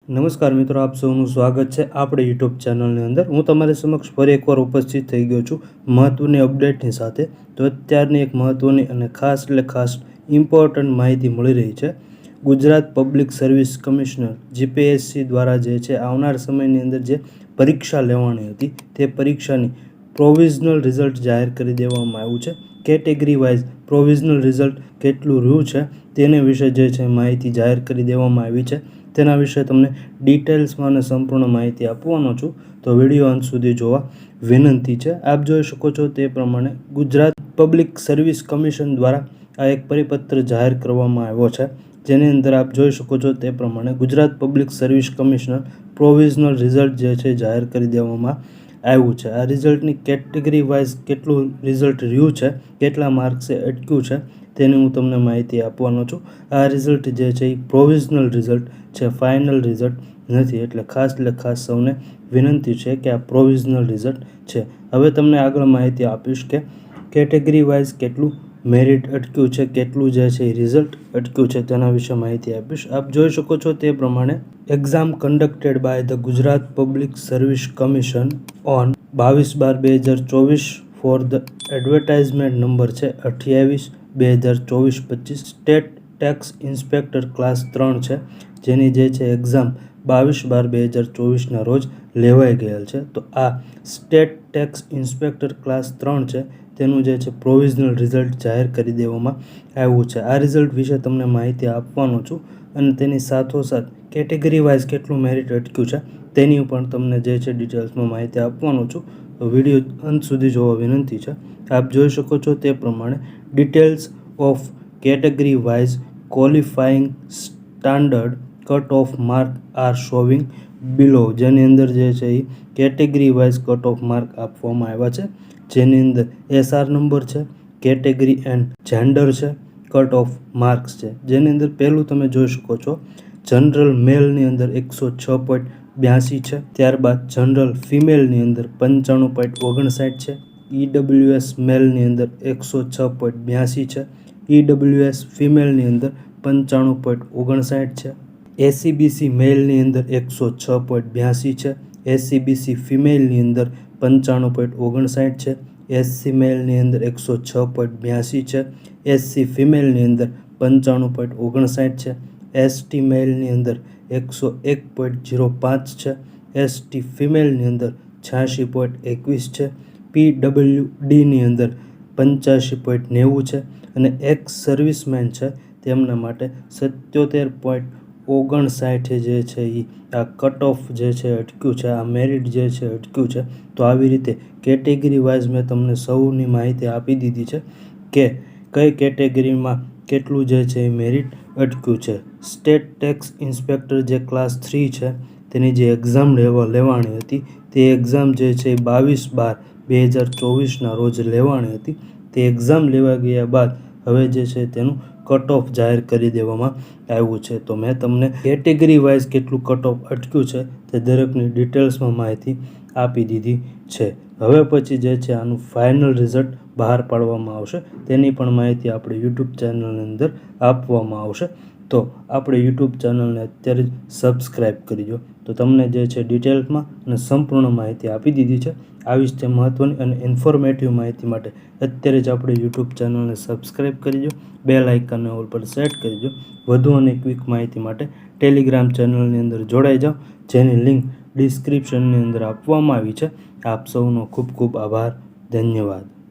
નમસ્કાર મિત્રો, આપ સૌનું સ્વાગત છે આપણે યુટ્યુબ ચેનલની અંદર. હું તમારી સમક્ષ ફરી એકવાર ઉપસ્થિત થઈ ગયો છું મહત્ત્વની અપડેટની સાથે. તો અત્યારની એક મહત્ત્વની અને ખાસ ઇમ્પોર્ટન્ટ માહિતી મળી રહી છે. Gujarat public service commissioner GPSC દ્વારા જે છે આવનાર સમયની અંદર જે પરીક્ષા લેવાની હતી તે પરીક્ષાની પ્રોવિઝનલ રિઝલ્ટ જાહેર કરી દેવામાં આવ્યું છે. કેટેગરી વાઇઝ પ્રોવિઝનલ રિઝલ્ટ કેટલું રહ્યું છે તેને વિશે જે છે માહિતી જાહેર કરી દેવામાં આવી છે. તેના વિશે તમને ડિટેલ્સમાં અને સંપૂર્ણ માહિતી આપવાનો છું, તો વિડીયો અંત સુધી જોવા વિનંતી છે. આપ જોઈ શકો છો તે પ્રમાણે ગુજરાત પબ્લિક સર્વિસ કમિશન દ્વારા આ એક પરિપત્ર જાહેર કરવામાં આવ્યો છે, જેની અંદર આપ જોઈ શકો છો તે પ્રમાણે Gujarat public service commissioner provisional result જે છે જાહેર કરી દેવામાં આવ્યું છે. આ રિઝલ્ટની કેટેગરી વાઇઝ કેટલું રિઝલ્ટ રહ્યું છે, કેટલા માર્ક્સે અટક્યું છે તેની હું તમને માહિતી આપવાનો છું. આ રિઝલ્ટ જે છે એ પ્રોવિઝનલ રિઝલ્ટ છે, ફાઇનલ રિઝલ્ટ નથી. એટલે ખાસ સૌને વિનંતી છે કે આ પ્રોવિઝનલ રિઝલ્ટ છે. હવે તમને આગળ માહિતી આપીશ કે કેટેગરી વાઇઝ કેટલું મેરિટ અટક્યું છે, કેટલું જે છે એ રિઝલ્ટ અટક્યું છે તેના વિશે માહિતી આપીશ. આપ જોઈ શકો છો તે પ્રમાણે exam conducted by the Gujarat public service commission on 22/12/2024 for the advertisement number છે 28/2024-25. સ્ટેટ ટેક્સ ઇન્સ્પેક્ટર ક્લાસ 3 છે, જેની જે છે એક્ઝામ 22/12/2024 રોજ લેવાઈ ગયેલ છે. તો આ સ્ટેટ ટેક્સ ઇન્સ્પેક્ટર ક્લાસ 3 છે તેનું જે છે પ્રોવિઝનલ રિઝલ્ટ જાહેર કરી દેવામાં આવ્યું છે. આ રિઝલ્ટ વિશે તમને માહિતી આપવાનો છું અને તેની સાથોસાથ કેટેગરી વાઇઝ કેટલું મેરિટ અટક્યું છે તેની પણ તમને જે છે ડિટેલ્સમાં માહિતી આપવાનો છું. તો વિડીયો અંત સુધી જોવા વિનંતી છે. આપ જોઈ શકો છો તે પ્રમાણે details of category wise qualifying standard cut off mark are showing below, જેની અંદર જે છે એ category wise cut off mark આપવામાં આવ્યા છે, જેની અંદર એસઆર નંબર છે, કેટેગરી એન્ડ જેન્ડર છે, કટ ઓફ માર્ક્સ છે. જેની અંદર પહેલું તમે જોઈ શકો છો જનરલ મેલની અંદર 106.82 છે. ત્યારબાદ જનરલ ફિમેલની અંદર 95.59 છે. ઈડબ્લ્યુએસ મેલની અંદર 106.82 છે. ઈડબ્લ્યુએસ ફિમેલની અંદર 95.59 છે. એસસીબીસી મેલની અંદર 106.82 છે. એસસીબીસી ફિમેલની અંદર 95.59 છે. એસસી મેલની અંદર 106.82 છે. એસસી ફિમેલની અંદર 95.59 છે. એસટી મેલની અંદર 101.05 છે. એસટી ફિમેલની અંદર 86.21 છે. પીડબ્લ્યુડીની અંદર 85.90 છે અને એક્સ સર્વિસમેન છે તેમના માટે 77.59 જે છે એ આ કટ ઓફ જે છે અટક્યું છે, આ મેરિટ જે છે અટક્યું છે. તો આવી રીતે કેટેગરી વાઇઝ મેં તમને સૌની માહિતી આપી દીધી છે કે કઈ કેટેગરીમાં કેટલું જે છે એ મેરિટ અટક્યું છે. સ્ટેટ ટેક્સ ઇન્સ્પેક્ટર જે ક્લાસ 3 છે તેની જે એક્ઝામ લેવાની હતી તે એક્ઝામ જે છે 22/12/2024 રોજ લેવાની હતી. તે એક્ઝામ લેવા ગયા બાદ હવે જે છે તેનું કટ ઓફ જાહેર કરી દેવામાં આવ્યું છે. તો મેં તમને કેટેગરી વાઇઝ કેટલું કટ ઓફ અટક્યું છે તે દરેકની ડિટેલ્સમાં માહિતી આપી દીધી છે. હવે પછી જે છે આનું ફાઇનલ રિઝલ્ટ બહાર પાડવામાં આવશે, તેની પણ માહિતી આપણે યુટ્યુબ ચેનલની અંદર આપવામાં આવશે. તો આપણે યુટ્યુબ ચેનલને અત્યારે જ સબસ્ક્રાઈબ કરી દો. તો તમને જે છે ડિટેલ્સમાં અને સંપૂર્ણ માહિતી આપી દીધી છે. આવી જ તે મહત્ત્વની અને ઇન્ફોર્મેટિવ માહિતી માટે અત્યારે જ આપણે યુટ્યુબ ચેનલને સબસ્ક્રાઈબ કરી દો, બેલ આઇકનને ઓલ પર સેટ કરી દો. વધુ અને ક્વિક માહિતી માટે ટેલિગ્રામ ચેનલની અંદર જોડાઈ જાઓ, જેની લિંક ડિસ્ક્રિપ્શનની અંદર આપવામાં આવી છે. આપ સૌનો ખૂબ આભાર. ધન્યવાદ.